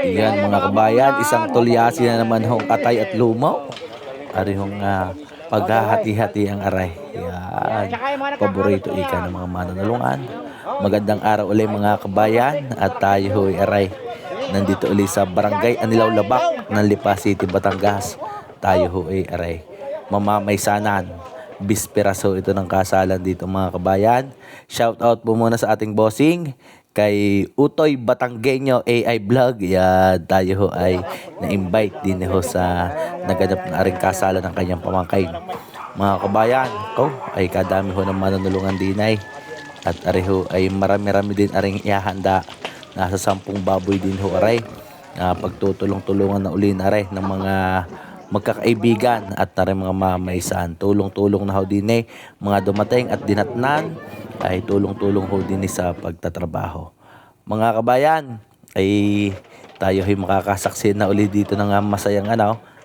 Yan mga kabayan, isang tulyasi na naman hong atay at lumaw. Ari hong paghahati-hati ang aray. Yan, paborito ika ng mga mananulungan. Magandang araw ulit mga kabayan at tayo ho'y aray. Nandito ulit sa Barangay Anilaw Labak ng Lipa City, Batangas. Tayo ho'y aray. Mamamaysanan. Bisperaso ito ng kasalan dito mga kabayan. Shout out po muna sa ating bossing kay Utoy Batanggenyo AI Vlog. Yan, tayo ho ay na-invite din ho sa naganap na aring kasalan ng kanyang pamangkin. Mga kabayan, ay kadami ho ng manunulungan din ay. At areho ay marami-rami din aring ihahanda. Nasa 10 baboy din ho aray. Pagtutulong-tulungan na uli na aray ng mga magkakaibigan at na rin mga mamaysan. Tulong-tulong na ho din eh. Mga dumating at dinatnan ay tulong-tulong ho din sa pagtatrabaho. Mga kabayan, ay tayo ay makakasaksi na uli dito ng masayang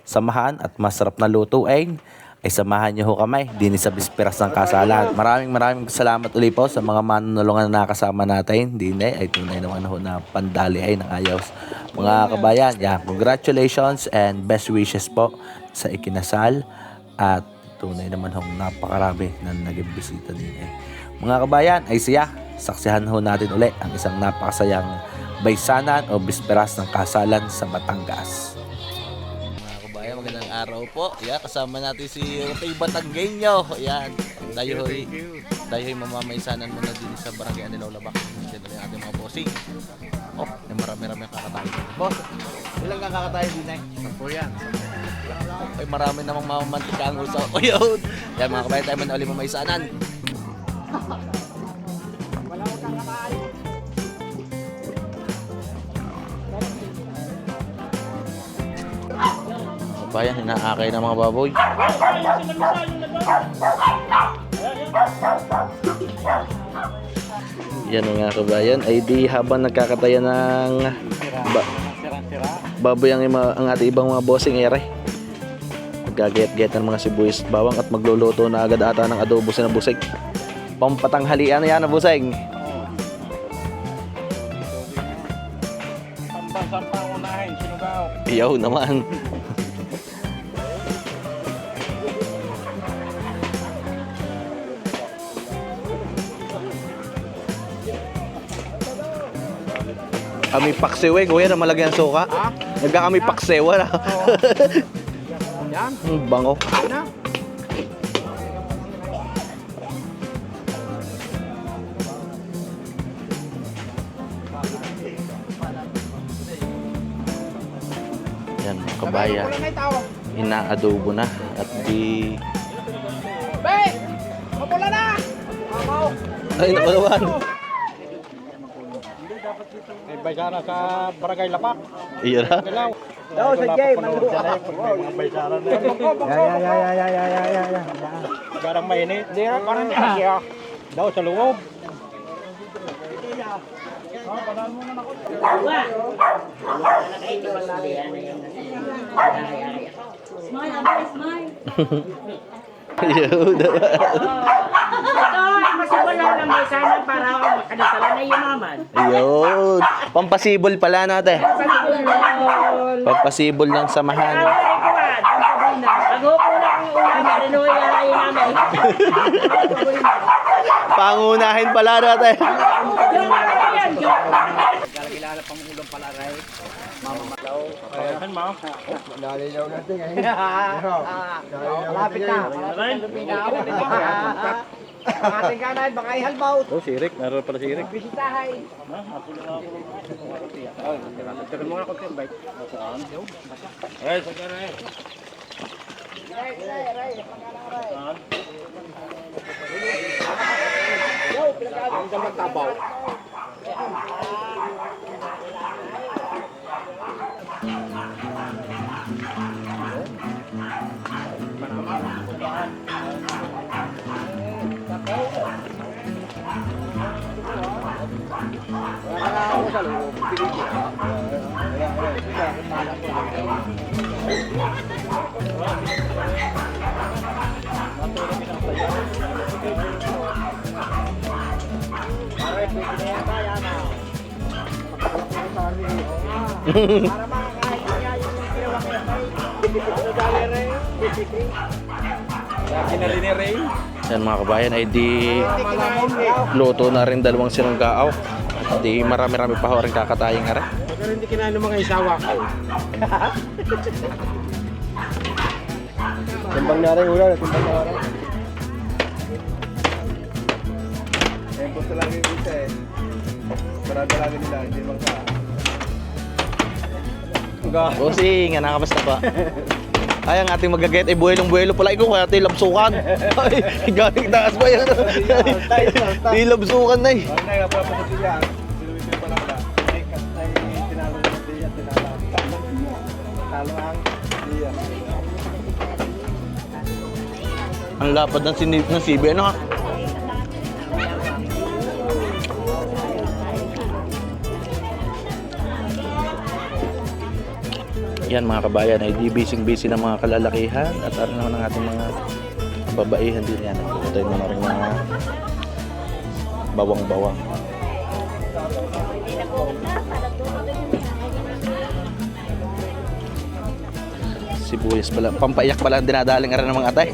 samahan at masarap na lutuin. Ay samahan nyo ho kami din sa bisperas ng kasalan. Maraming salamat uli po sa mga manunulungan na nakasama natin. Din ay tunay naman ho na pandali ay ng ayos. Mga kabayan, congratulations and best wishes po sa ikinasal. At tunay naman ho napakarami na naging bisita din eh. Mga kabayan, ay saksihan ho natin uli ang isang napakasayang baysanan o bisperas ng kasalan sa Batangas. Magandang araw po. Kasama natin si Utoy Batanggenyo. Yan. Tayo ho'y mamamaysanan muna din sa Barangay Anilaw Labak. Diyan na ating mga bossing. Marami-rami ang kakatayo. Boss, ilang kang kakatayo din ay? 10 yan. Ay marami namang mamamantika ang usaw. Yan mga kabayan, tayo man ulit mamaysanan. Wala akong kakatayo. Bayan, hinaakay ng mga baboy. Yan mga kabayan, ay di habang nagkakataya ng baboy ang ating ibang mga bossing ere. Magagayat-gayat ng mga sibuyas at bawang at magluluto na agad ata ng adobo sa busig. Pampatanghalian yan na busing. Sampang unahin, sinugaw. Iyaw naman. Kami paksewe, kuya na malagyan suka. Nagkakami paksewa na. Yan. Bango. Yan, kabayan. Inaadobo na at di... Be! Mapula na! Ay, napalawan. Baysara sa Barangay Lapak. Iya na. Daw sa Jay, mga baysara na. Ya. Garang mainit. Di parang siya. Daw sa loob. Masibol lang ng baysana para makadasala na yumaman. Ayun. Pampasibol pala natin. Pampasibol ng samahan. Pag-upo na ang ulan na rinuwi na kayo namin. Pangunahin pala natin. Kilala pang ulam pala ray. Mama Malaw. Ayan ma. Dalilaw natin ngayon. Lapit na. Ang ating kanan, baka ihalbaw. Sirik. Naroon pala sirik. Bisitahay. Tira mo nga konti ang bike. Saan? Ay, saan ka na eh? Ray. Saan? Yo, pinag-aagam ka magtabaw. Para makakain niya yung ginawa ko yan. Yan mga kabayan ay di luto na rin dalawang sinunggaaw. At di marami-rami pa ho rin kakatayang ara. Pero hindi kinain ng mga isawa ko. Timbang na rin ulan, timbang na rin. Eh, gusto lang yung isa eh. Marami lang nila, hindi magka. Bossing, nga nakabasta pa. Ay, ang ating magagayat ay buwelong-buwelo pala. Ikaw kaya tayo labsukan. Ay, galing taas ba yan? Di labsukan na eh. Ay, nagpapakuti yan. Sinumitin pa lang ba? Ay, tinalo ng diya, tinalo. Talo ang diya. Ang lapad ng sibi, ano ha? Yan mga kabayan ay di busy-busy ng mga kalalakihan at ano naman ang ating mga babaihan din yan. Ito yung mga rin mga bawang-bawang. Sibuyas pala. Pampaiyak pala ang dinadaling ara ng mga atay.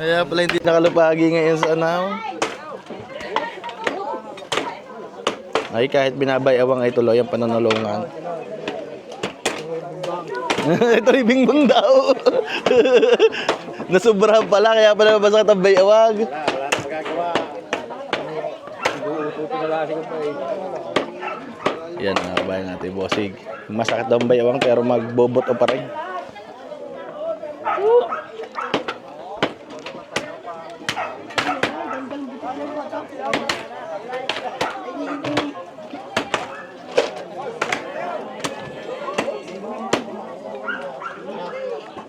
Kaya pala hindi nakalupagi ngayon sa anaw. Ay kahit binabayawang ay tuloy ang pananulungan. Ito rin bingbang daw. Nasubra pala kaya pala mabasa ka bayawag. Wala na magagawa. Uututin na lang ko pa eh. Yan mga kabayan natin, bossig. Masakit daw ang bayawang pero magbobot o pa rin.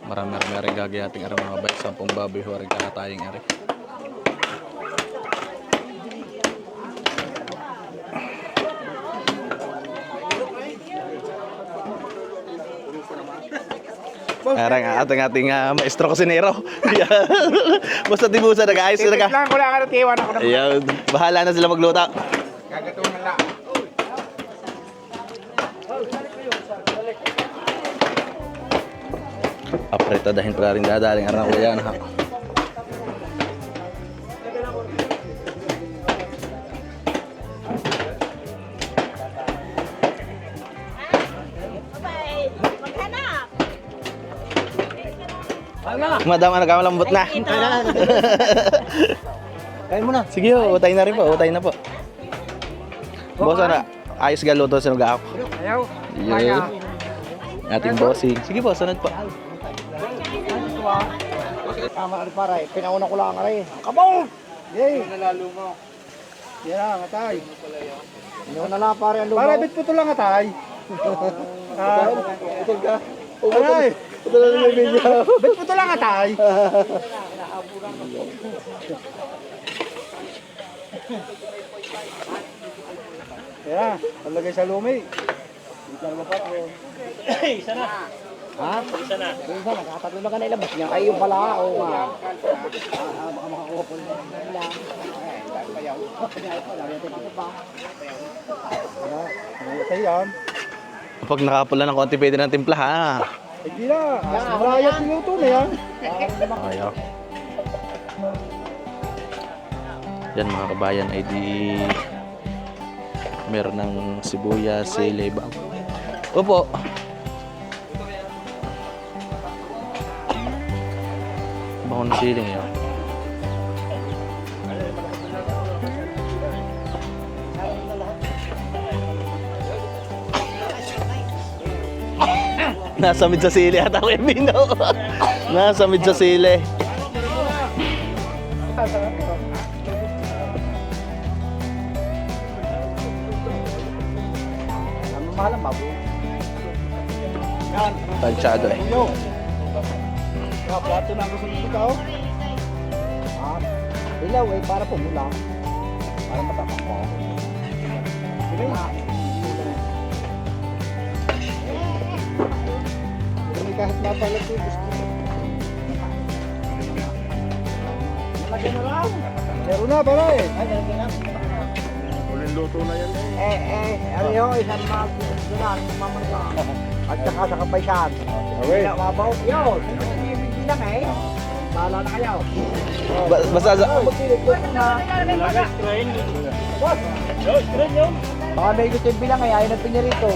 Marami-rami rin gagayating ara mga kabayan. 10 baboy ho rin kakatayang ari. Arang ating maestro kusinero. Basta tibusa nag-ayos na ka. Lang ko lang ano tiwan ako na. Ayun, bahala na sila magluto. Gagatunan lang. Apreta dahil pala rin dadaling arang ko yan ha. Madam, nagkamalambot na. Kain mo na. Sige, utay na rin po, utay na po. Boss, ano? Ayos galuto sa nuga ako. Ayaw. Yun. Ating bossing. Sige po, sunod po. Tama rin para eh. Pinauna ko lang aray. Kabaw! Yay! Nalalo mo. Yan lang, atay. Hindi na lang pare ang lumaw. Pare, bit puto lang atay. Putol ka? Aray! Putol lang yung video. Bit puto lang atay. Yan, palagay sa lumi. Hindi ka naman pa. Isa na. Ha? Isa na. Isa na, nakatatlo na ka na ilabas niya. Kayo pala, o nga. Baka makakuha po nila. Payaw. Ano yan? Pag nakapula ng konti, pwede ng timpla ha. Hindi na. Marayat minuto na yan. Ayaw. Yan mga kabayan ay di Meron ng sibuyas, sili, bawang. Opo. Bawang na sili yun. Nasa mid sa sili ata ko yung bino. Nasa mid sa sili. Ang mahal ang mabo. Tansyado eh. Yo. Plato na gusto mo ikaw. Ilaw eh, para pumula. Para matapak mo. Sige na. Kahit mapalat yung gusto mo. Malagyan na lang. Meron na pala eh. Ay, nalagyan na. Uling luto na yan eh. Ano yun, isang mga gusto na, mamarga. At saka sa kapaysan. Okay. Mabaw. Yun, hindi lang eh. Bahala na kayo. Basta sa... Baka may gusto yung bilang eh, ayaw na pinirito.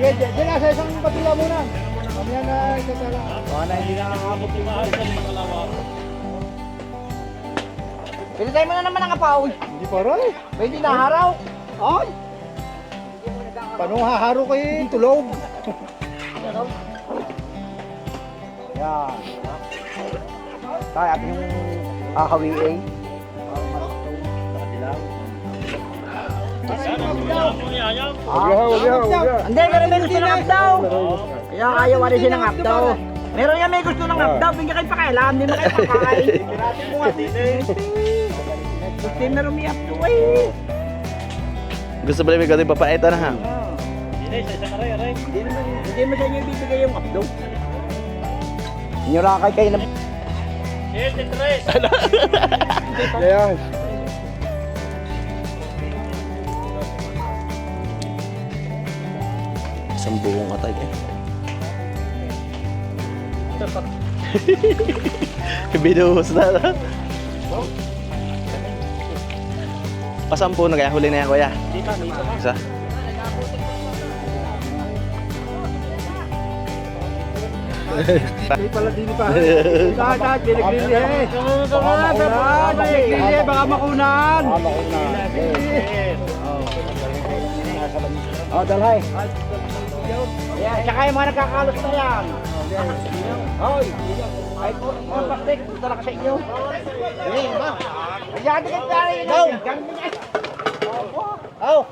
Diyan na sa isang patila muna. Mamaya na itatala. Baka na hindi nakakabot yung mahal sa mga kalawa. Pinatay mo na naman ang apaw. Hindi pa rin. Pwede na haraw. Ay. Paano haharo kayo yung tulog? Yan. Tayo at yung akawi eh. Hindi, meron may gusto ng abdaw. Kaya kaya wala siya ng abdaw. Meron yan may gusto ng abdaw. Hindi kayo pakialam, hindi mo kayo pakain. Gusto yung meron may abdaw eh. Gusto pala may gawin papaeta na ha. Hindi mo sa inyo ibibigay yung abdaw. Inyurakay kayo ng... Ayan. Isang buong atay eh. Binuhos na. Pasampu na kaya huli na yan kuya. Isa. Hindi pala din pa. Dahil pinaglili eh. Pinaglili baka makunan. Baka makunan. Oh, dalhay. Yeah, tsaka yung mga nagkakalos na yan. Hoy. Ay, mga plastic, punta na ka sa inyo. Hindi, ba? Ayan, dikit na rin. Go! Oh!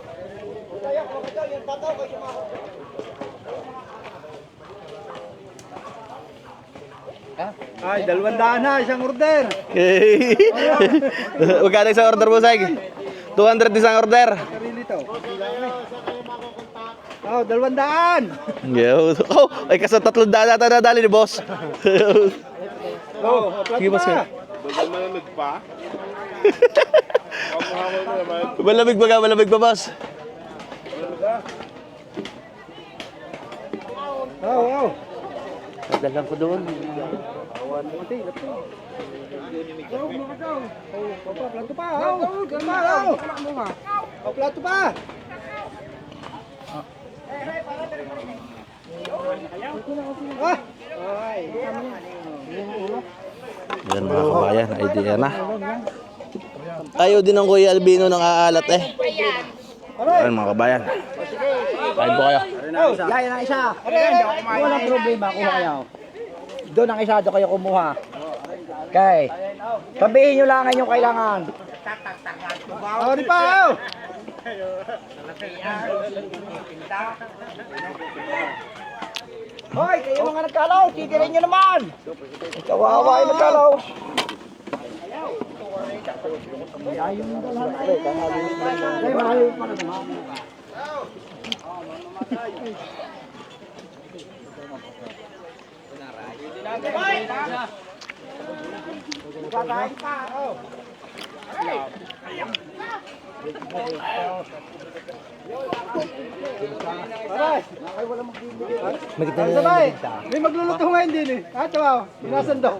Ay, 200 na, isang order. Magkano isang order mo, Sag? 200 isang order. Karili to. Oh, 200. Yo. Oh, ay kasi 300 ata nadali ni boss. Oh, Sige, boss. Malamig pa? Malamig pa, boss. Oh. Dalang ko doon. Plato pa. Oh, plato pa. Yan mga kabayan, idea na. Ayaw din ng Kuya Albino ng aalat eh. Ayan mga kabayan. Kain po kayo. Yan ang isa. Walang problema, kuha kayo. Doon ang isa, doon kayo kumuha. Okay. Sabihin nyo lang ang inyong kailangan. Oh, di pa! Hoy, kayo mga nagkalaw, titirin nyo naman! Kawawa yung nagkalaw. Ayaw yung dalhan ay. Ay, malayo pa na naman. Kakain pa, oh. Aray! Ay, wala magbibigay. Ay, sabay! May magluluto ngayon din eh. Ah, tsawa, binasan daw.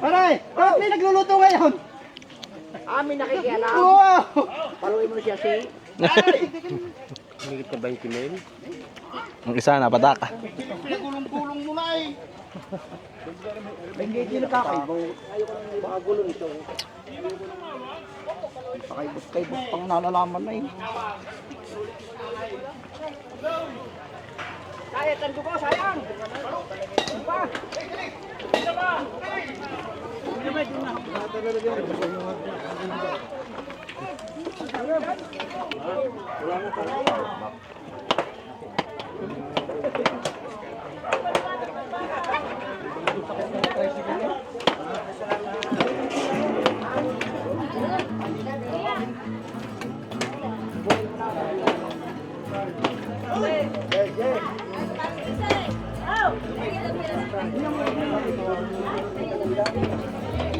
Aray! Bakit may nagluluto ngayon? Amin nakikialam. Paluin mo siya si... Higit na 20 mil. Ang isa na patak. Gulong-gulong mo na eh. Hindi nakakaibo. Ayoko nang baka gulo nito. Pakaibot-kaibot pang nalalaman na eh. Kaya, tando ko, sayang. Ano pa?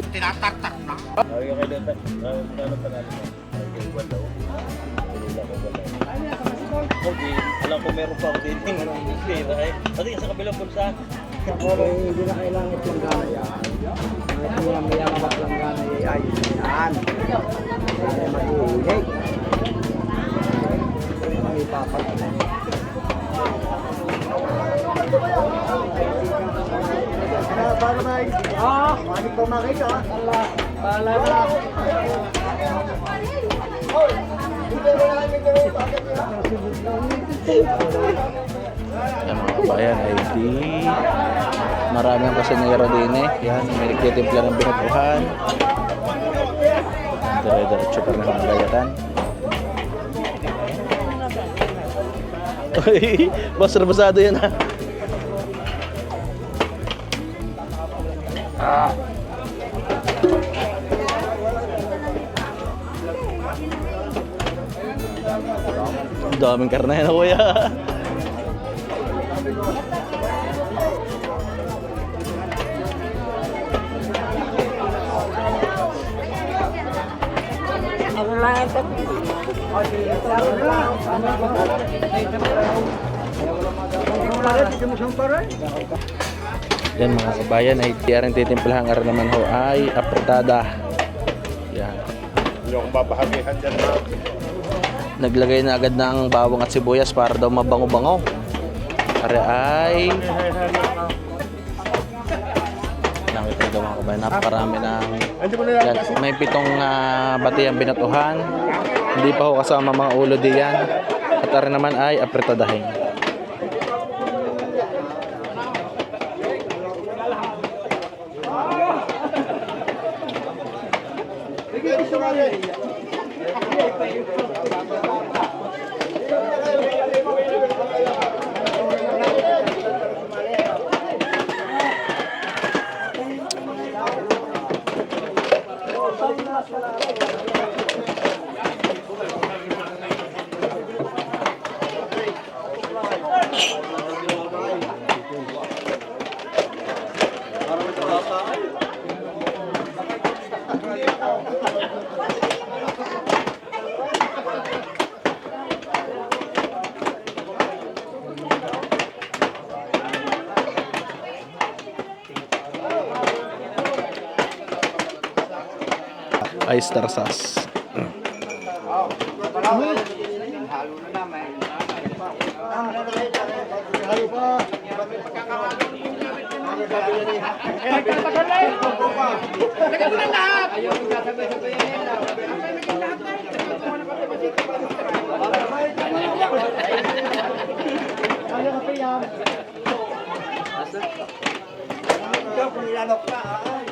Tinatak-tak na. Alam ko meron pa ako dito yung pera eh. Pati sa kabilang bulsa. Hindi na kailangan itong gana. Ito na may mga langgana ay yan. Ay mag-iinit. May papat na. Paano ba? Manik pa makita. Pala na. Yan mga kabayan ay di marami ang kasinero din eh. Yan, may nagtitimpla ng binutuhan. Dire-diretso pa rin ang gayatan. Uy, basar-basado yan ha. Ang daming karne na kuya. Ano lang ito? Yan mga kabayan ay tiyarin titimplahan nga rin naman ho ay apretada. Yan. Hindi akong babahagihan dyan na. Naglagay na agad ng bawang at sibuyas para daw mabango-bango. Are ay nakita nyo mga kabayan, napakarami ng yan. May 7 bati ang binatuhan. Hindi pa ho kasama mga ulo diyan. At are naman ay apretadahin. Ay star sauce.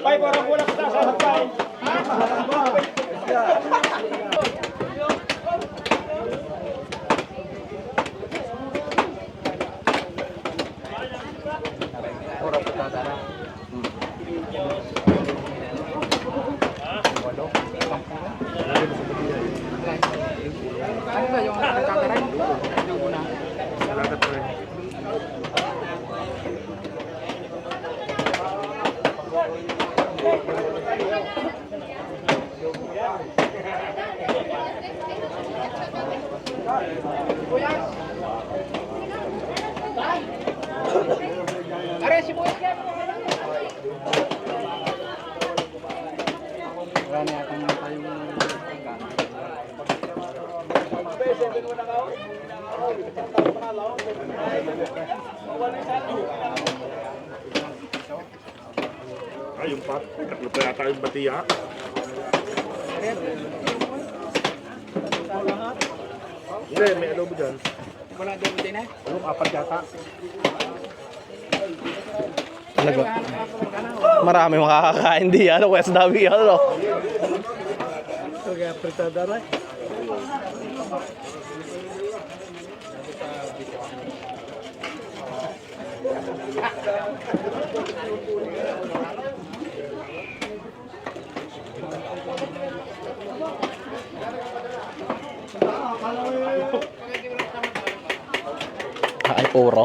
Pai, parang wala ka sa hagpay. Ano ba yung kakaray? Yung una. Are, si Boy yan. Marami atang tayong Ay, yung pat. Tatlo pa yata yung batiya. Hindi, may adobo dyan. Wala din din eh. Yung apat yata. Talaga. Marami makakakain di ano kaya sa dami ano. Kaya pritada rin. Ay puro.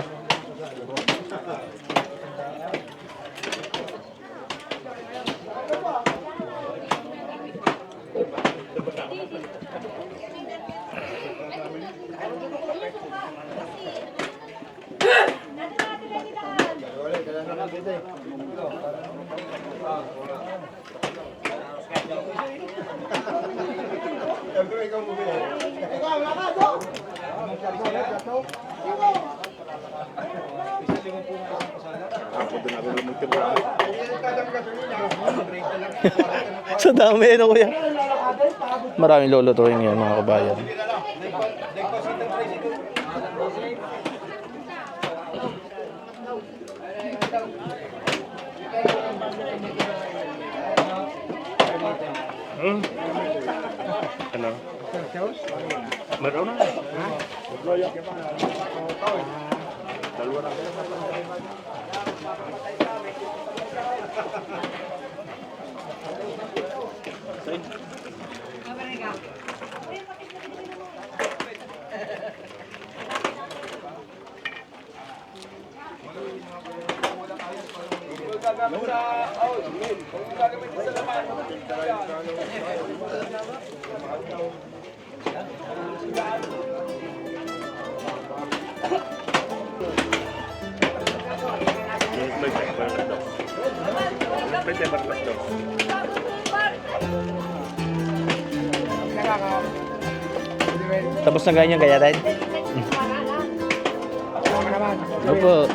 Ako doon ako lang magtibura. Sa dami ano kuya. Maraming lulutuin yan mga kabayan. Ano? Meron na. Dalawa na. Pwede barkas daw. Tapos na ganyan kaya rin. Opo.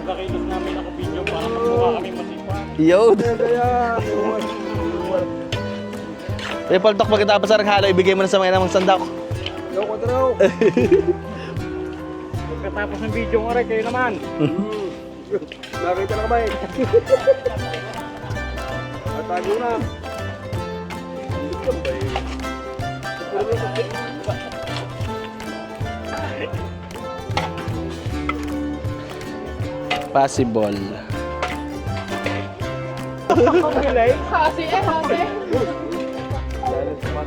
Nakailos namin ako video para magmukha kami masipag. Yo. Eh, paltok pagkatapos ng halo, ibigay mo na sa mga namang sandak. Loko daw. Pagkatapos ng video nga rin, kayo naman. Nakita na kamay. Matago na. Possible.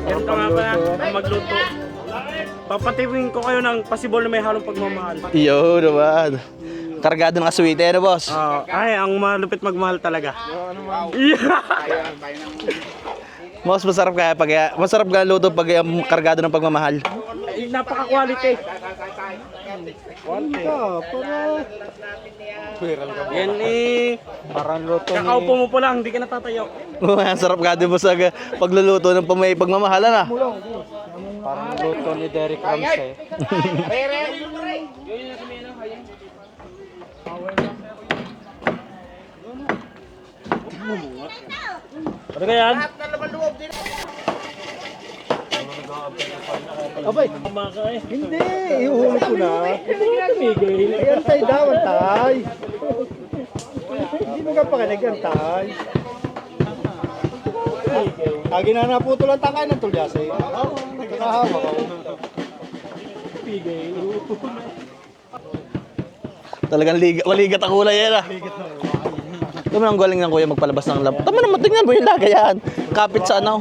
Ganito nga pala magluto. Papatiwin ko kayo ng possible na may halong pagmamahal. Yo, naman. Kargado ng aswite, ano boss? Ay, ang malupit magmahal talaga. Mas masarap kaya masarap ka luto pag kargado ng pagmamahal. Ay, napaka-quality. Yan eh. Parang luto Kakaupo mo pa lang, hindi ka natatayo. Masarap ka din mo sa pagluluto ng may pagmamahalan ah. Parang luto ni Derek Ramsey. Ano ka yan? Abay, Kumakain. hindi. Iuhuli ko na. Tumigil. Antay daw, antay. Hindi mo ka pa nag-antay. Lagi na naputol ang tangay ng tulyas eh. Nakahawak ako. Talagang maligat ang kulay yan ah. Ito ang galing ng kuya magpalabas ng lab. Tama naman, tingnan mo yung lagayan. Kapit sa ano.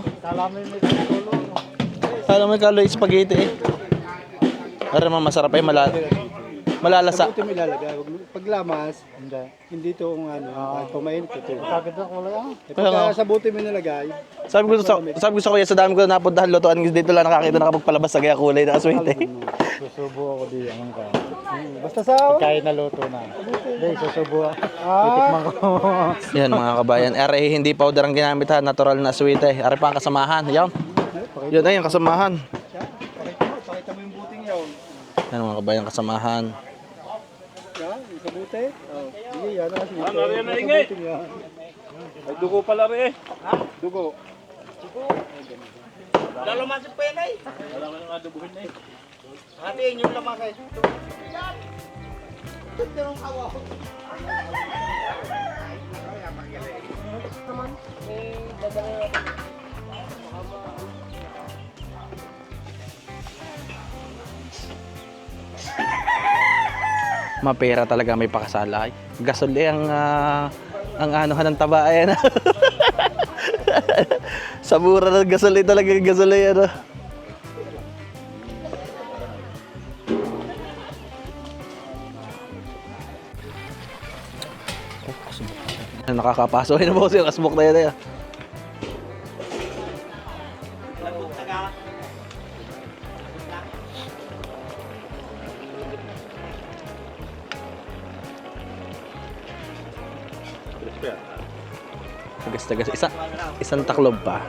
Alam mo yung kaloy spaghetti eh. Para naman masarap ay malalasa. Ito may ilalagay. Pag lamas, hindi ito kung ano, kahit pumainit ito. Kapit na kulay ah. Pagka sa buti mo nilagay, Sabi ko sa kuya, sa dami ko na napuntahan lutuan dito lang nakakita nakapagpalabas sa kaya kulay na aswete. susubo ako di ang ka. Basta sa kahit naluto na. Hindi, susubo ako. Titikman ko. Yan mga kabayan. Are hindi powder ang ginamit ha, natural na aswete. Are pa ang kasamahan. Yan. Yan ay ang kasamahan. Pakita mo yung buting yun. Yan mga kabayan kasamahan. Yan, sa buti. Sige, yan na kasi. Nariyan na ingay. Ay, dugo pala rin eh. Dugo. Lalo masip pa yan ay. Wala ka nang adubuhin na eh. Hatiin yung lamang kayo. Mapera talaga may pakasalay. Gasoli ang anuhan ng taba ayan. Sa mura ng gasoli talaga gasoli ano. Nakakapaso na boss yung asbok na yan. Tagas-tagas. Isang taklob pa.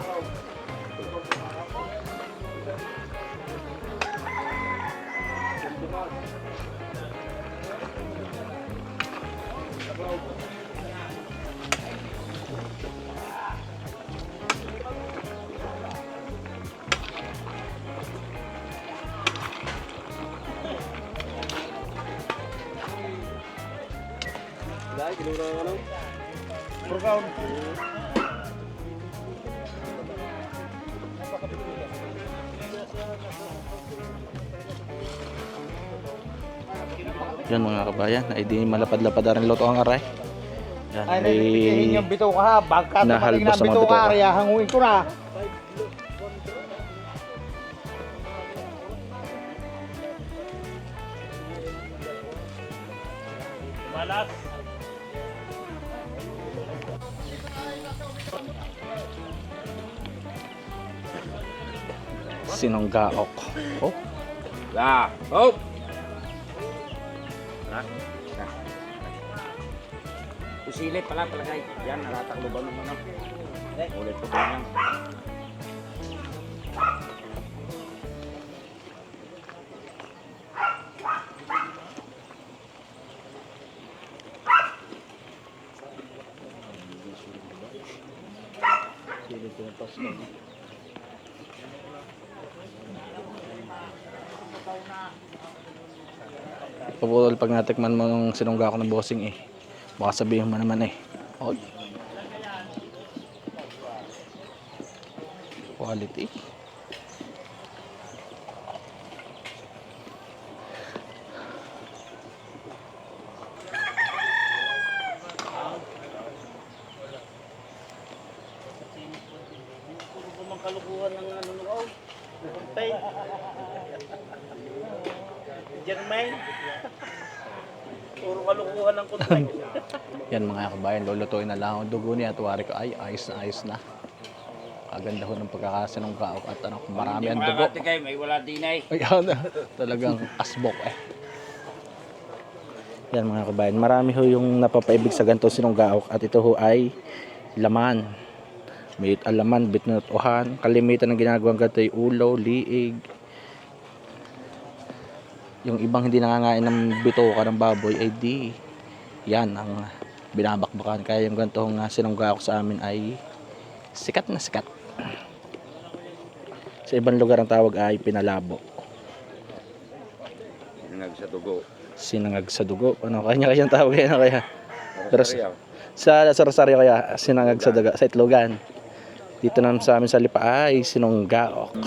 Yan mga kabayan, ay di malapad-lapad na rin luto ang aray. Yan, Ay, may nilipigin yung bito ka ha. Bagka tumating nahalbos na sa mga bito bituka. ka. Kaya hanguin ko na. Malas. sinonggaok. Oh, Ya. Hop. Usilit pala palagay. Yan, narataklo ba naman ako? Ulit ko ganyan. pabulol pag natikman mo ng sinonggaok ng bossing eh. Baka sabihin mo naman eh. Oy. Quality. Kalukuhan ng ano no. Kumpay. Jermaine. Puro kalukuhan ng kumpay. Yan mga kabayan, lulutuin na lang ang dugo niya at wari ko ay ayos na. Kaganda ho ng pagkakasinonggaok at ano, marami ang dugo. Kayo, may wala din ay. Ayan, talagang asbok eh. Yan mga kabayan, marami ho yung napapaibig sa ganito sinonggaok at ito ho ay laman. May alaman, bitnutuhan, kalimitan ng ginagawang ganito ay ulo, liig. Yung ibang hindi nangangain ng bituka ng baboy ay di. Yan ang binabakbakan. Kaya yung ganitong sinonggaok sa amin ay sikat na sikat. Sa ibang lugar ang tawag ay pinalabo. Sinangag sa dugo. Sinangag sa dugo. Ano kanya-kanyang tawag yan kaya? Pero sa Rosario kaya sinangag sa dugo sa Itlogan. Dito naman sa amin sa Lipa ay sinunggaok.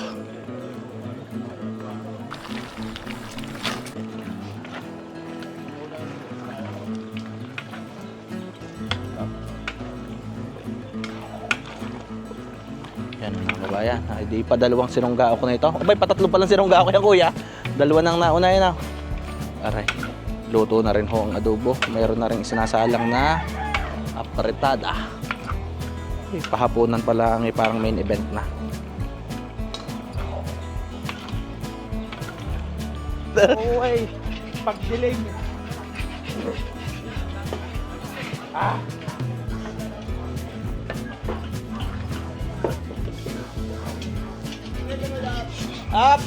Yan mga kabayan, ay di pa dalawang sinunggaok na ito. Abay, patatlo pa lang sinunggaok yan kuya. Dalawa nang nauna yun. Aray, luto na rin ho ang adobo. Mayroon na rin sinasalang na apretada. Pahapunan pala ang parang main event na. Oo ay, pagdiling.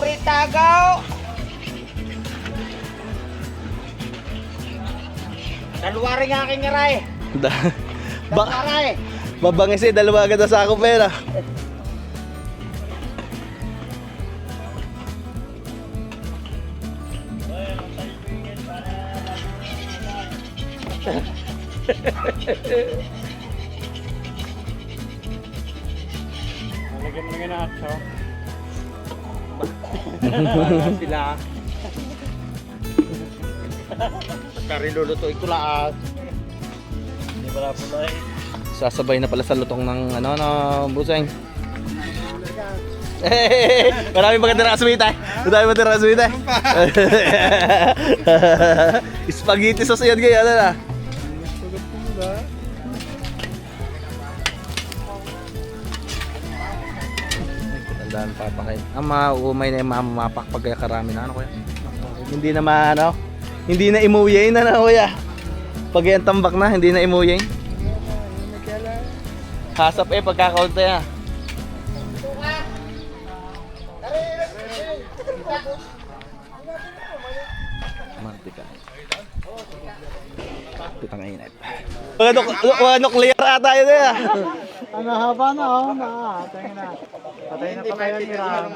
Pritagaw! Dalawa rin aking aray. Aray. Mabangis dalawa agad sa ako pera. Nalagyan mo na ako. Sila. Karilulutuin ko lang. Hindi pala pala eh. Sasabay na pala sa lutong ng buseng. Marami magandang aswita. Marami magandang aswita. Spaghetti sauce yan kaya na. Tandaan papakain. Ang maumay na yung mamapak pag kaya karami na kuya. Hindi na hindi na imuyain na kuya. Pag yan tambak na, hindi na imuyain. Hasap pagkakaunti na. Mantika. Pitang init. Mga nuclear ata yun eh. Ang haba na Patay na. Patay na pala yun ni Ram.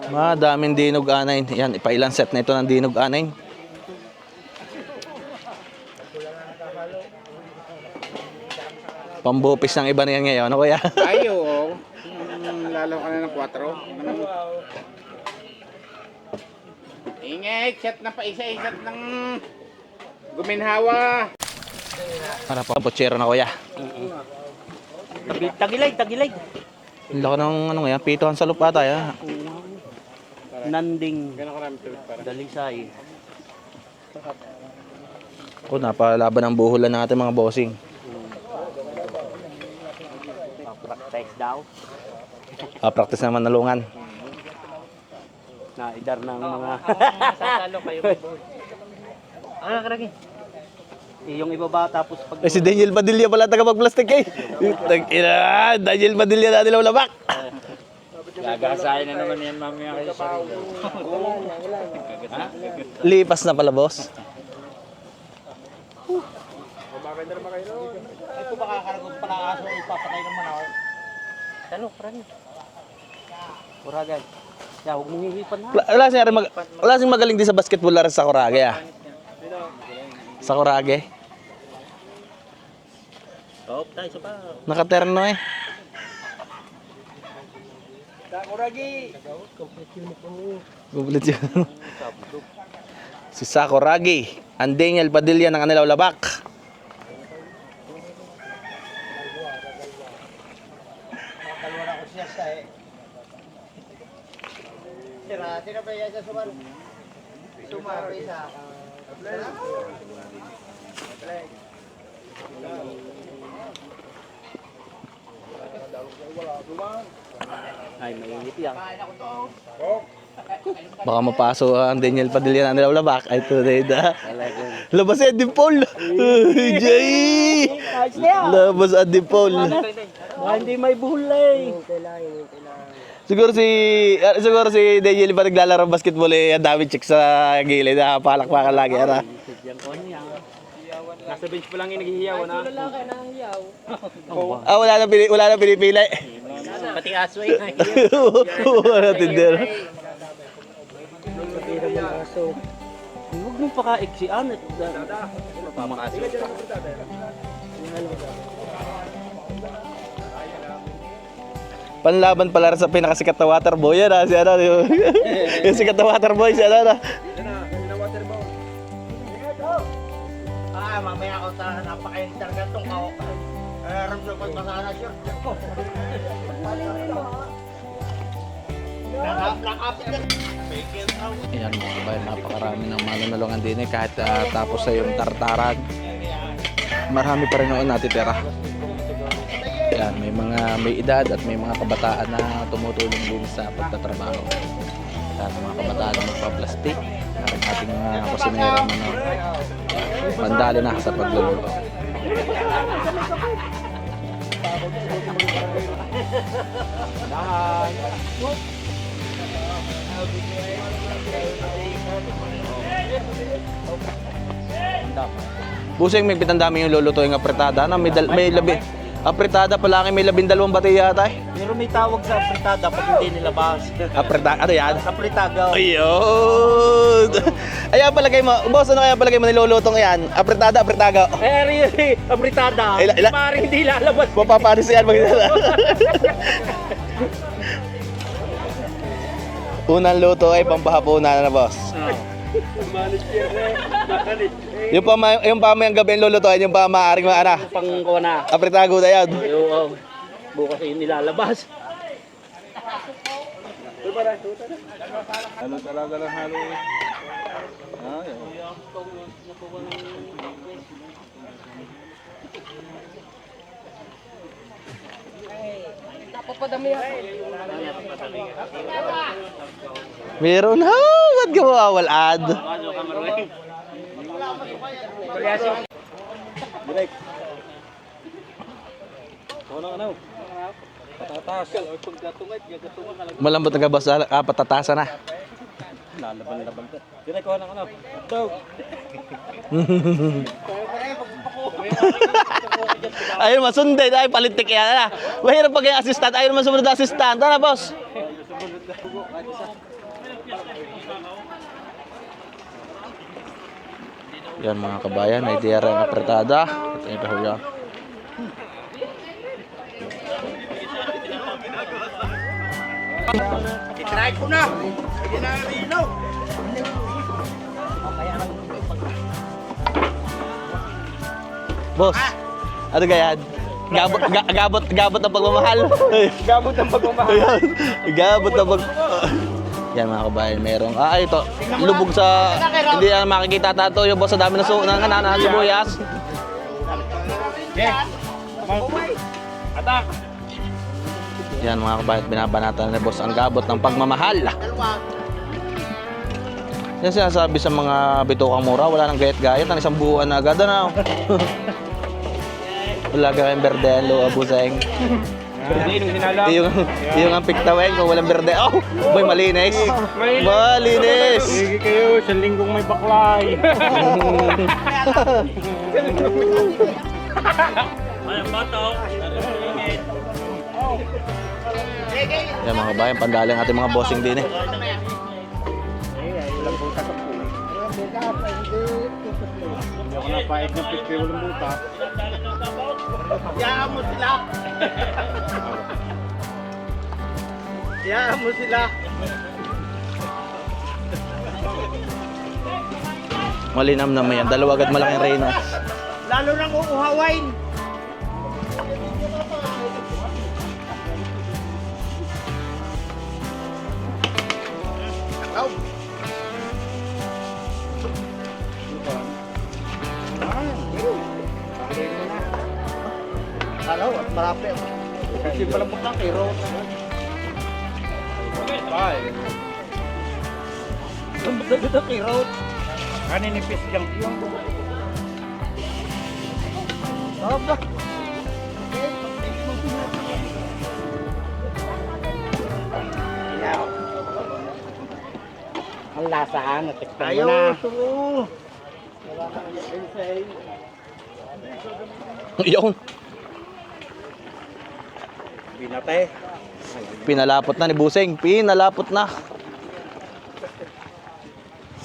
Madaming dinog anayin. Yan, ipailang set na ito ng dinog anayin. Pambupis ng iba na yan ngayon, ano kuya? Ay, oo. Lalo ka na ng 4. Ingay, chat na pa isa-isat ng guminhawa. Para pa pochero na kuya. Tagilay. Ang laki ng pituhan sa lupa tayo. Nanding. Dalisay. Kung napalaban ng buhulan natin mga bossing. Practice daw. Practice naman nalungan. Naidar ng mga... Sasalo kayo. Karagi. Yung ibaba tapos pag... Si Daniel Padilla pala taga-pag-plastic eh. Daniel Padilla na nilaw labak. Gagasahin na naman yan mamaya kayo sa Lipas na pala boss. Ito baka karagot pala aso ipapatay ng manaw. Salo, karagi. Uragan. Ya, huwag mong hihipan na. Wala siyang magaling din sa basketball sa Sakurage ah. Sakurage. Top tayo sa pa. Nakaterno eh. Sakuragi. Complete yun. Si Sakuragi. Ang Daniel Padilla ng Anilaw Labak. Sino ba yan sa Subaru? Sumaru isa. Ay, mainit yan. Baka mapaso ang Daniel Padilla ng Anilaw Labak. Ay tunay na. Labas si Eddie Paul. Jay! Labas Eddie Paul. Hindi may bulay. Siguro si Daniel pa naglalaro basketball eh, ang dami chicks sa gilid, palakpakan lagi ara. Yan ko niya. Nasa bench pa lang yung naghihiyaw na. Wala na pinipili. Pati aso eh. Wala tindero. So, huwag mong pakaiksian at mapapasok. Panlaban pala sa pinakasikat na water boy yan si ano, yung sikat na water boy si ano na. Mamaya ako sa napaka-internet tong kao. Ramdam ko masana siya. Nakapit na. Ayan mga kabayan, napakarami ng manunulungan din kahit tapos sa yung tartaran. Marami pa rin noon natitira. Ayan, may edad at may mga kabataan na tumutulong din sa pagtatrabaho. Ayan, mga kabataan na magpa-plastic. Ang ating mga kusinero na pandali na sa pagluluto. Busing, may pitandami yung lulutuin ng apretada na may labi. Apretada pala may 12 bati yata eh. Pero may tawag sa apritada pag hindi nilabas. Apretada, ano yan? Apritada. Ayun! Ayan palagay mo, boss, ano kaya palagay mo nilulutong yan? Apretada, apretaga. Apritada. Ila- Parang hindi lalabas. Mapapanis yan Unang luto ay pampahapunan na, boss. Yung pamayang gabi yung lulutuin, yung pamaaring maana. Pangkuha na. Apretago na yan. Yung bukas yung nilalabas. Ano talaga ng halo? Meron ha, ba't ka mawawalad? Malambot na ka boss, patatasan na. Lalaban-laban ka. Ginagawa ng ano. Ito. Ayun masundin, ay palitik yan. Mahirap pag yung assistant, ayun masunod na assistant. Ano boss? Yan mga kabayan, may diarrhea ng apretada. Ito yung kahuya. Itry ko na. Hindi na rinaw. Boss, ano ganyan? Gabot ng pagmamahal. Gamot ang pagmamahal. Ayan, gabot ng Yan mga kabayan, merong ito, lubog sa hindi na makikita tato yung boss sa dami ng sibuyas. Atak. Yan mga kabayan, binabanatan ni boss ang gabot ng pagmamahal. Yan sinasabi sa mga bitokang mura, wala nang gayat-gayat, ang isang buwan na agad na. Wala ka kayong berdelo, abuseng. yung ang piktawin kung walang berde. Oh, boy, malinis. Malinis. Sige kayo, sa linggong may baklay. Ayang bato. Yan mga kabayan, pandali ang ating mga bossing din eh. Hindi ako napait ng pikri walang buta. Hayaan mo sila. Hayaan mo sila. Malinam naman yan, dalawa agad malaking reyna. Lalo nang uuhawain. Hello, at marami. Kasi pala mo kang kiro. Bye. Ang bago na kiro. Kaninipis lang yung. Aba. Ang lasaan, natikpan mo Ayaw. na. Yun, Binate. pinalapot na ni Buseng, pinalapot na.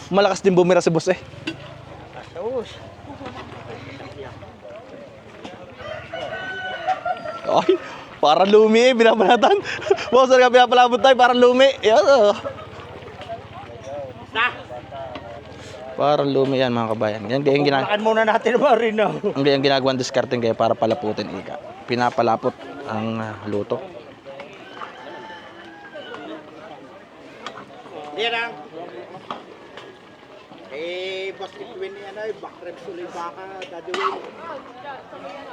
Malakas din bumira si boss eh. Ay, para lumi eh, binabalatan. Boss, ka pinapalabot tayo, para lumi. Yan oh. Para lumi yan mga kabayan. Yan kaya yung Pakan muna natin marino. ang kaya yung ginagawang discarding kaya para palaputin ika. Pinapalapot ang luto. Yan lang. Eh, Boss Edwin yan ay, bakreb suloy baka, dadawin.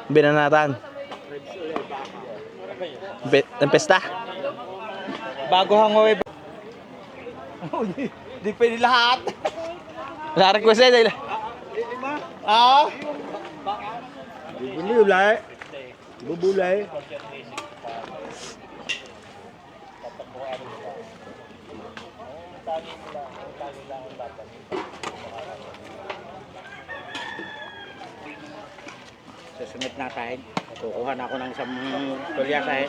Binanatan. Ang pesta. Bago hangoy. Di pwede lahat. Na-request eh. dahil- Ah. Bubulay. Bubulay. Susunod na tayo. Kukuha na ako ng isang tulya tayo.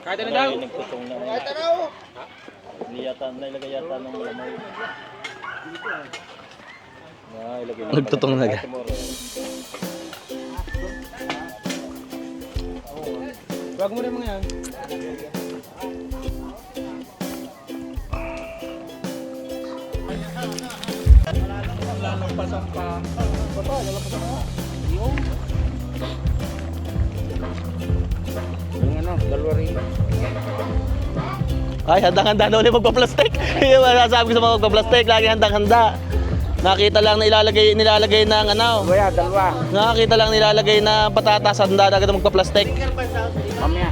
Kahit na daw. Nagtutong na ga. Wag mo na mga yan. Yung ano, dalawa rin. Ay, handang-handa na ulit magpa-plastic. Yung masasabi ko sa mga magpa-plastic, lagi handang-handa. Nakita lang na nilalagay ng ano. Kuya, dalawa. Nakakita lang nilalagay na patatas, handa na agad na magpa-plastic. Mamaya.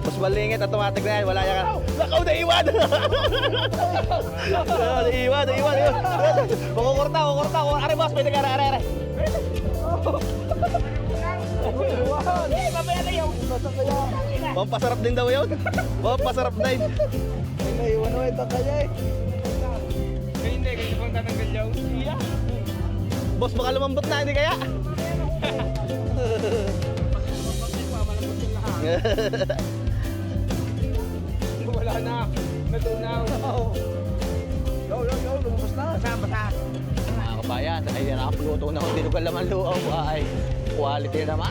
Mas malingit, automatic na yan. Wala yan. Lakaw, naiwan! Naiwan. Kukurta. Are, boss, pwede ka na, are. Pampasarap din daw yun. Pampasarap din. Naiwan mo ito kaya eh. Hindi, kasi pang tatanggal yaw. Iya. Boss, baka lumambot na, hindi kaya? Wala na. Natunaw. Yo, lumabas na. Basa. Mga kabayan, ay nakapuluto na kung dinugan laman luaw. Ay, quality naman.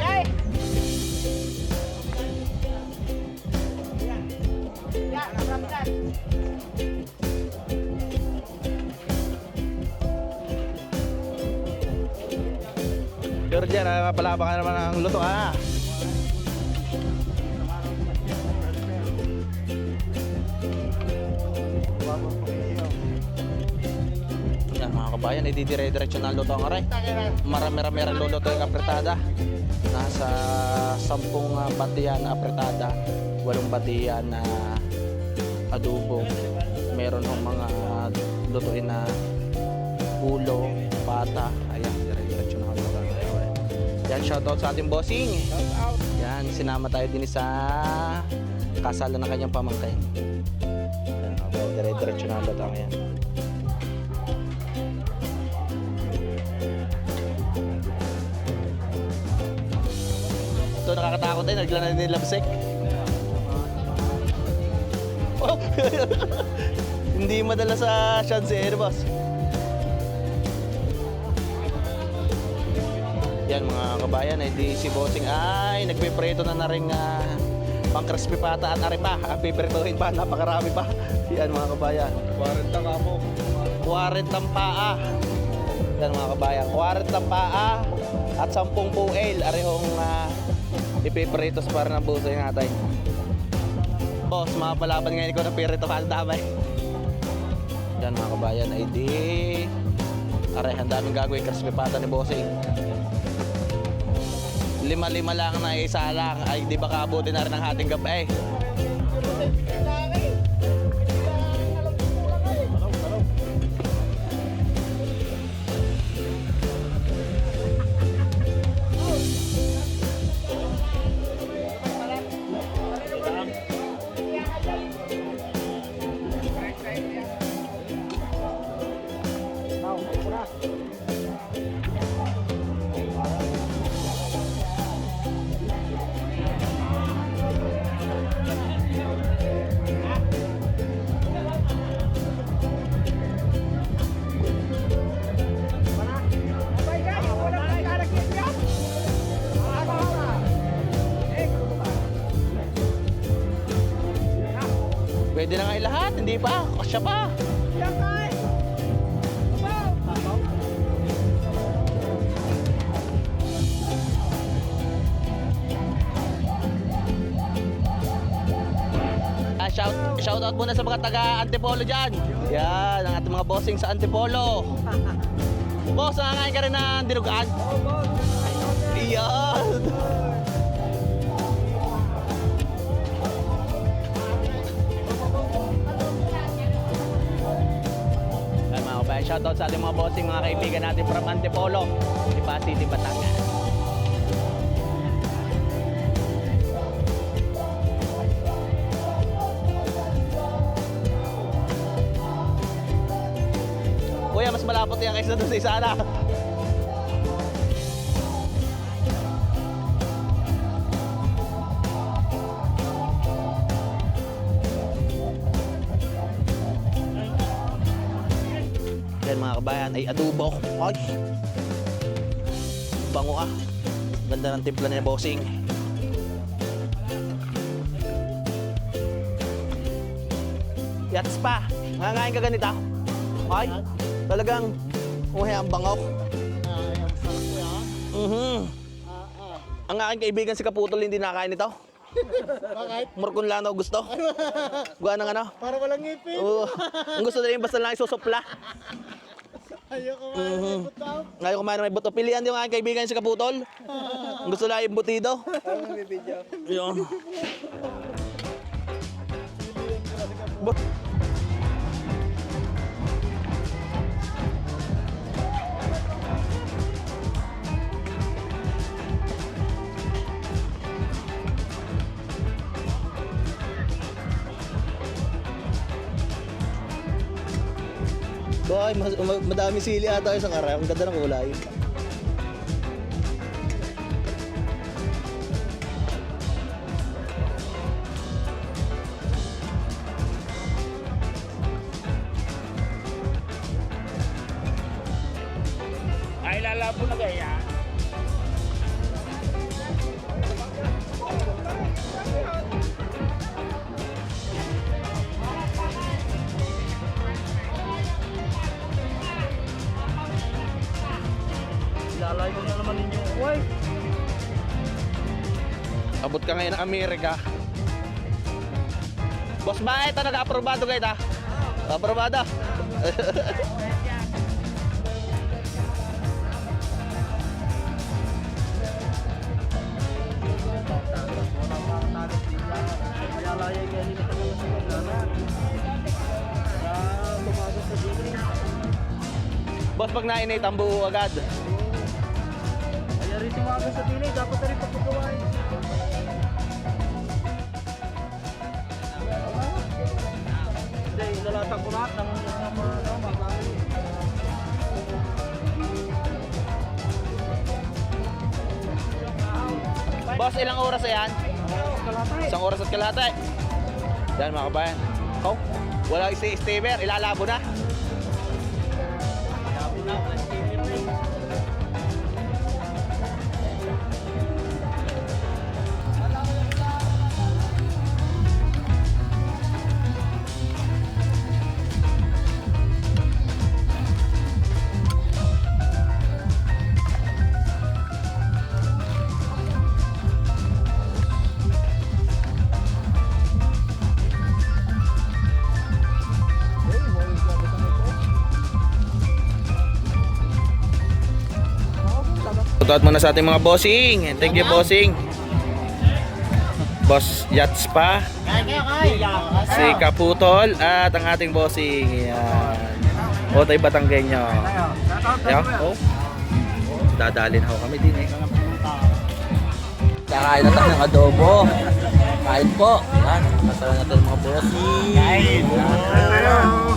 Georgia, napalaba ka naman ang luto ha. Yan mga kabayan, ididire-diretso na ang luto ang aray. Marami-rami ang luluto yung apretada. Nasa 10 batiyan na apretada, 8 batiyan na adobo. Meron ng mga lutuin na ulo, pata. Ayan, dire-diretso na ang luto ang aray. Yan, shoutout sa ating bossing. Yan, sinama tayo din sa kasalan ng kanyang pamangkin. Yan, okay, dire-diretso na ang luto ang yan. Ito nakakatakot din, nagla na din labsek. Oh. Hindi madala sa chance eh, boss. Yan mga kabayan, ay di si bossing ay nagpipreto na rin pang crispy pata at arepa. Pipretohin pa, napakarami pa. Yan mga kabayan. 40 ka mo. 40 paa. Yan mga kabayan, 40 paa at 10 puel. Arehong ipipretos para ng buso yung atay. Boss, mga palaban ngayon ko na pirito ka damay. Yan mga kabayan ay di aray, ang daming gagawin crispy pata ni Bossing. 5 lang na isa lang ay di baka abutin na rin ang hating gabi. Pwede na nga lahat, hindi pa? Kasya pa. Shout out muna sa mga taga Antipolo dyan. Yan, ang ating mga bossing sa Antipolo. Boss, nangangain ka rin ng dinugaan? Iyan. Ay, mga kabayan, shout out sa ating mga bossing, mga kaibigan natin from Antipolo, Lipa City, Batangas. Kuya, mas malapot yan kaysa doon sa isa na. Yan mga kabayan ay adobo. Ay, bango ah. Ganda ng timpla ni Bossing. Yats pa. Nangangain ka ganito? Ay, talagang ang bango. Ang aking kaibigan si Kaputol hindi nakain ito. Bakit? Murkon lang daw gusto. Gawa ng ano? Para walang ngipin. Oo. Ang gusto nila yung basta lang isusupla. Ayoko man. Ngayon kumain na may buto. Pilihan yung aking kaibigan si Kaputol. Ang gusto lang yung butido. Parang nagbibidyo. Yun. Boy, madami sili ata isang araw. Ang ganda ng kulay. Ay, lalabo na kaya. Lalay ko na naman ninyo. Uy! Abot ka ngayon ng Amerika. Boss ba ito nag-aprobado kayo ta? Aprobado. Lalay ka nila sa mga sa tumagas sa dito. Boss, pag nainate ang buo agad. Kaya rin tumagas sa dito. Dapat na rin pagpagawain. Hindi, ilalatag ko lahat ng magkakaroon. Boss, ilang oras na yan? Isang oras at kalahati. Yan mga kabayan. Oh, wala steamer, ilalabo na. Shoutout muna sa ating mga bossing. Thank you, bossing. Boss Yats pa. Si Kaputol at ang ating bossing. Yan. Otoy Batanggenyo. Yan. Oh. Dadalhin ako kami din eh. Kakain na tayo ng adobo. Kain po. Yan. Kasama natin mga bossing. Kain. Linaw.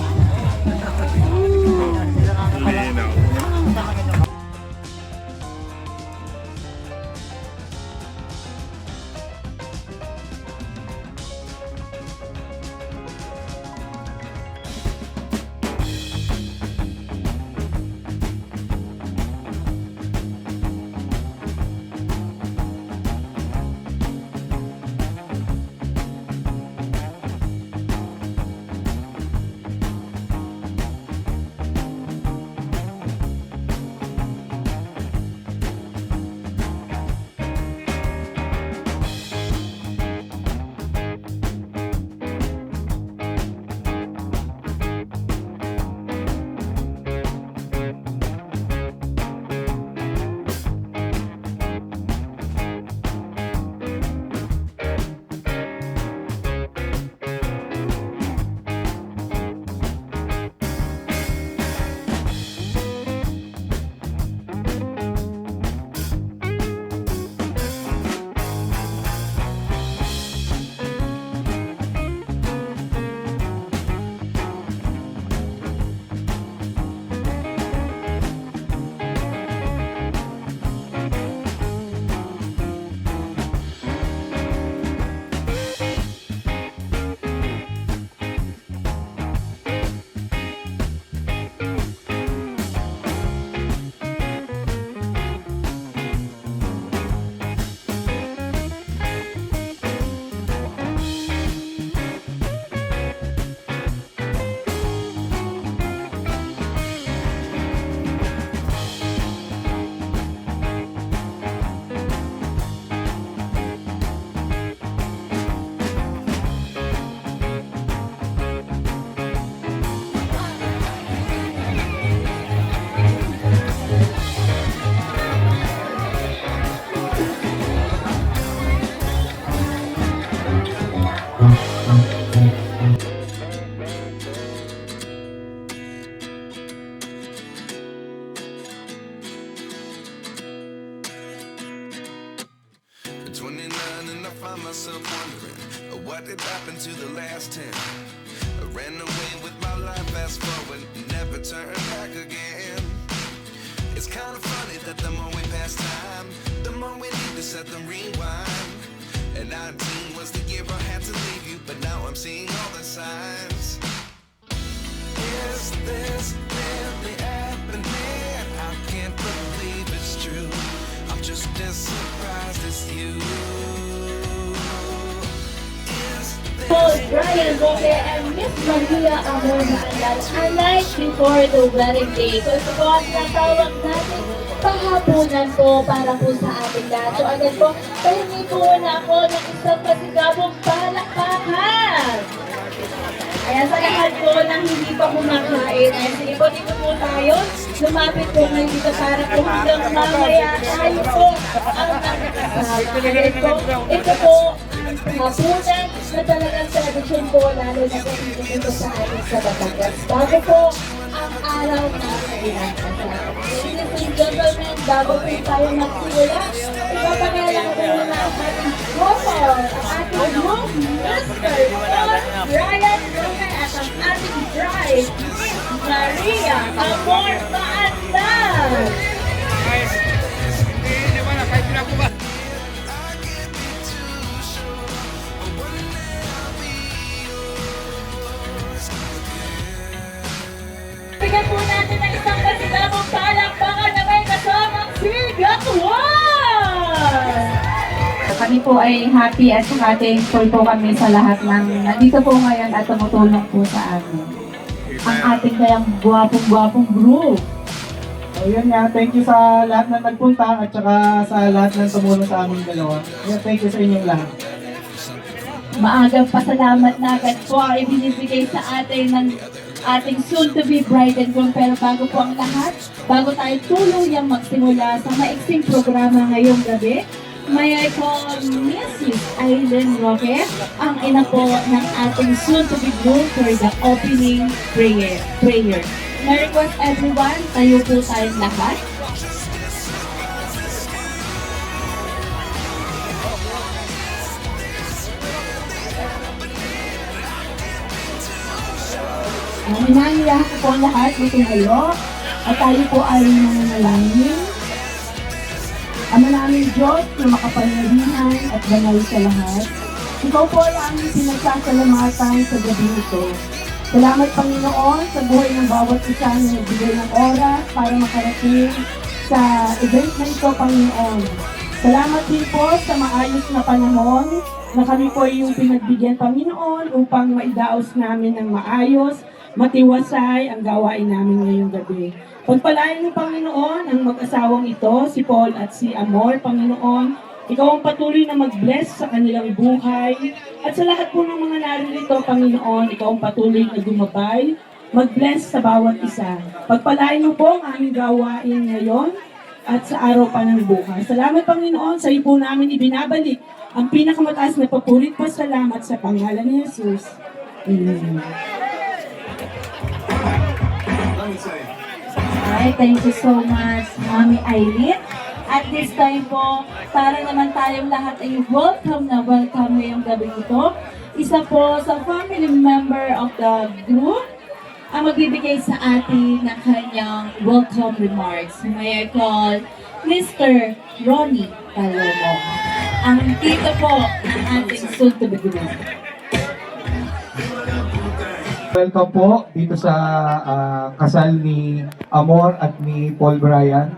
At 29 and I find myself wondering what did happen to the last 10. I ran away with my life, fast forward, never turn back again. It's kind of funny that the more we pass time, the more we need to set them rewind. And 19 was the year I had to leave you, but now I'm seeing all the signs. Is this really happening? I can't believe it's true. I'm just as surprised as you. Paul Brian Roque and Miss Maria Amor Maalal ang night before the wedding day. So ito po ang natawag natin pahapunan po para po sa ating lahat. So agad po, pahingi po na ako ng isang pasigabong palakpakan. Ayan, sa lahat po ng hindi pa kumakain. Ayan, sige po, dito po tayo. Lumapit po ngayon dito para po hanggang mamaya tayo po ang nakakasama. Ayan po, ito po ang hapunan na talagang tradisyon po, lalo na po dito sa ating sa Batangas. Bago po ang araw ng pinagkasama. Ladies and gentlemen, bago po tayo magsimula, ipapakailan po na ang ating couple, ang ating groom, Mr. Paul Brian Roque at ang ating bride, Maria Amor Maalal. Bigyan po natin ang isang pasigabong palakpakan na may kasamang sigatuan! Kami po ay happy at saka thankful po kami sa lahat ng nandito po ngayon at tumutulong po sa amin. Ang ating kayang gwapong-gwapong group. So yun nga, thank you sa lahat na nagpunta at saka sa lahat ng tumulong sa aming dalawa. Yeah, thank you sa inyong lahat. Maagang pasalamat na agad po ang ibinibigay sa atin ng ating soon-to-be bride and groom. Pero bago po ang lahat, bago tayo tuluyang magsimula sa maiksing programa ngayong gabi, may I call Mrs. Aileen Roque, ang ina po ng ating soon-to-be groom for the opening prayer. May request everyone, tayo po tayong lahat. Hinahangyahan ko po ang lahat dito kayo at tayo po ay nananalangin. Ama namin Diyos na makapangyarihan at banal sa lahat, ikaw po ay aming pinagsasalamatan sa gabi ito. Salamat Panginoon sa buhay ng bawat isa na nagbigay ng oras para makarating sa event na ito, Panginoon. Salamat din po sa maayos na panahon na kami po ay yung pinagbigyan, Panginoon, upang maidaos namin ng maayos, matiwasay ang gawain namin ngayong gabi. Pagpalain ng Panginoon ang mag-asawang ito, si Paul at si Amor, Panginoon. Ikaw ang patuloy na mag-bless sa kanilang buhay. At sa lahat po ng mga naririto, Panginoon, ikaw ang patuloy na gumabay, mag-bless sa bawat isa. Pagpalain mo po ang aming gawain ngayon at sa araw pa ng bukas. Salamat, Panginoon, sa iyo po namin ibinabalik ang pinakamataas na papurit pa salamat sa pangalan ni Jesus. Amen. Alright, thank you so much, Mami Aileen. At this time po, para naman tayong lahat ay welcome ngayong gabi ito. Isa po sa family member of the group ang magbibigay sa atin ng kanyang welcome remarks. May I call Mr. Ronnie Palomo, ang tito po ng ating soon-to-be group. Welcome po dito sa kasal ni Amor at ni Paul Brian.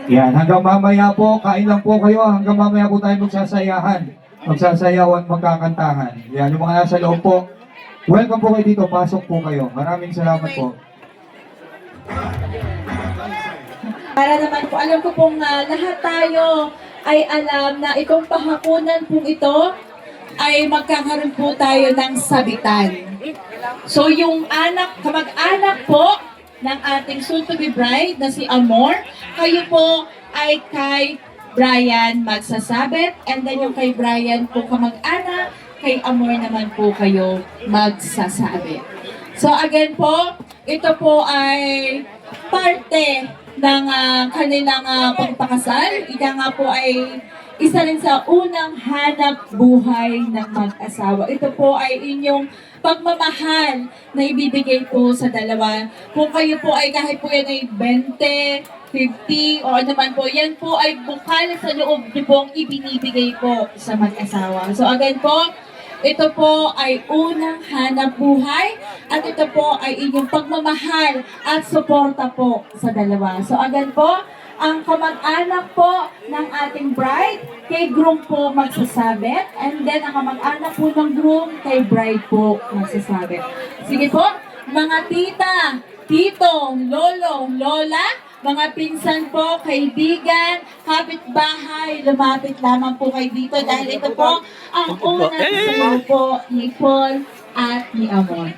Yan, hanggang mamaya po, kain lang po kayo. Hanggang mamaya po tayo magsasayawan, magkakantahan. Yan, yung mga nasa loob po, welcome po kayo dito, pasok po kayo. Maraming salamat po. Para naman po, alam ko pong lahat tayo ay alam na itong pahapunan pong ito ay magkakaroon po tayo ng sabitan. So yung kamag-anak po ng ating soon-to-be bride na si Amor, kayo po ay kay Brian magsasabit, and then yung kay Brian po kamag-anak, kay Amor naman po kayo magsasabit. So again po, ito po ay parte ng kanilang pagpakasal. Ika nga po ay isa rin sa unang hanap buhay ng mag-asawa. Ito po ay inyong pagmamahal na ibibigay po sa dalawa. Kung kayo po ay kahit po yan ay 20, 50, o ano man po, yan po ay bukal sa loob niyo pong ibinibigay po sa mag-asawa. So again po, ito po ay unang hanap buhay at ito po ay inyong pagmamahal at suporta po sa dalawa. So again po, ang kamag-anak po ng ating bride, kay groom po magsasabit, and then ang kamag-anak po ng groom, kay bride po magsasabit. Sige po, mga tita, tito, lolo, lola, mga pinsan po, kaibigan, kapitbahay, lumapit lamang po kayo dito dahil ito po ang unang sayo po ni Paul at ni Amor.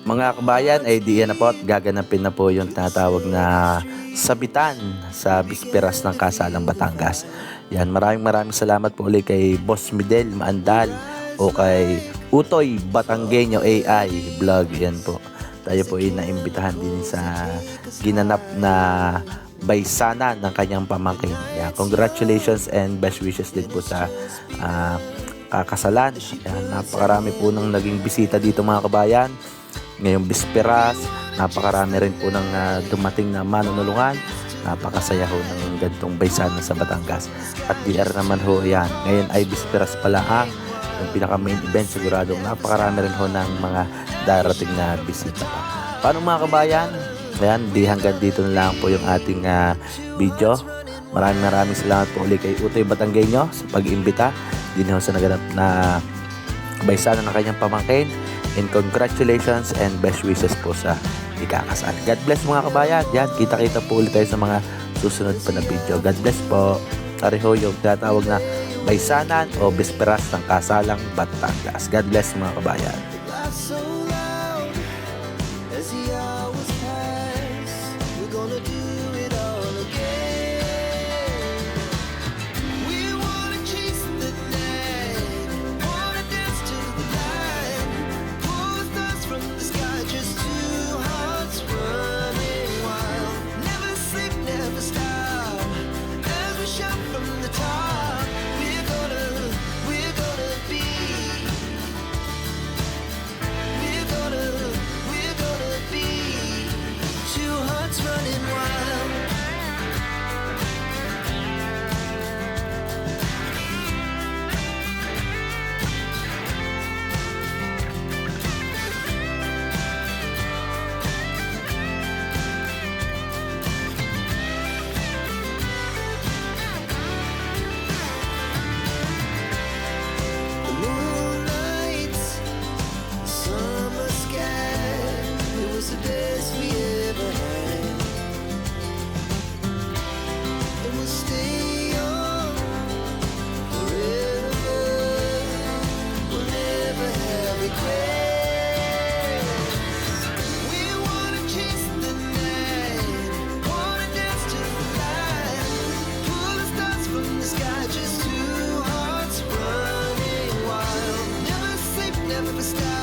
Mga kabayan, ay diyan na po at gaganapin na po yung tinatawag na sabitan sa bisperas ng Kasalang Batangas. Yan, maraming salamat po ulit kay Boss Midel Maandal o kay Utoy Batanggenyo AI vlog. Yan po. Tayo po ay naimbitahan din sa ginanap na baysana ng kanyang pamangkin. Yan, congratulations and best wishes din po sa kakasalan. Yan, napakarami po nang naging bisita dito mga kabayan. Ngayong bisperas, napakarami rin po ng dumating na manunulungan. Napakasaya ho ng gantong baysana sa Batangas. At DR naman ho yan. Ngayon ay bisperas pala ang pinaka main event. Siguradong napakarami rin ho ng mga darating na bisita pa. Paano mga kabayan? Ayan, di hanggang dito na lang po yung ating video. Maraming salamat po ulit kay Utoy Batanggenyo sa pag-imbita din ho sa naganap na baysana ng kanyang pamangkin. And congratulations and best wishes po sa ikakasal. God bless mga kabayan. Yan, kita-kita po ulit tayo sa mga susunod pa na video. God bless po. Ariho yung tinatawag na Baysanan o Bisperas ng Kasalang Batangas. God bless mga kabayan. So loud as the hours pass, we're gonna do it all again. We wanna chase the night, wanna dance to the light, pull the stars from the sky, just two hearts running wild. Never sleep, never stop, as we shout from the top. We're gonna be. We're gonna be two hearts running wild. The moonlight, summer sky, it was the best we ever had. And we'll stay young forever. We'll never have regrets. We wanna chase the night, wanna dance to the light, pull the stars from the sky, just two hearts running wild. Never sleep, never stop.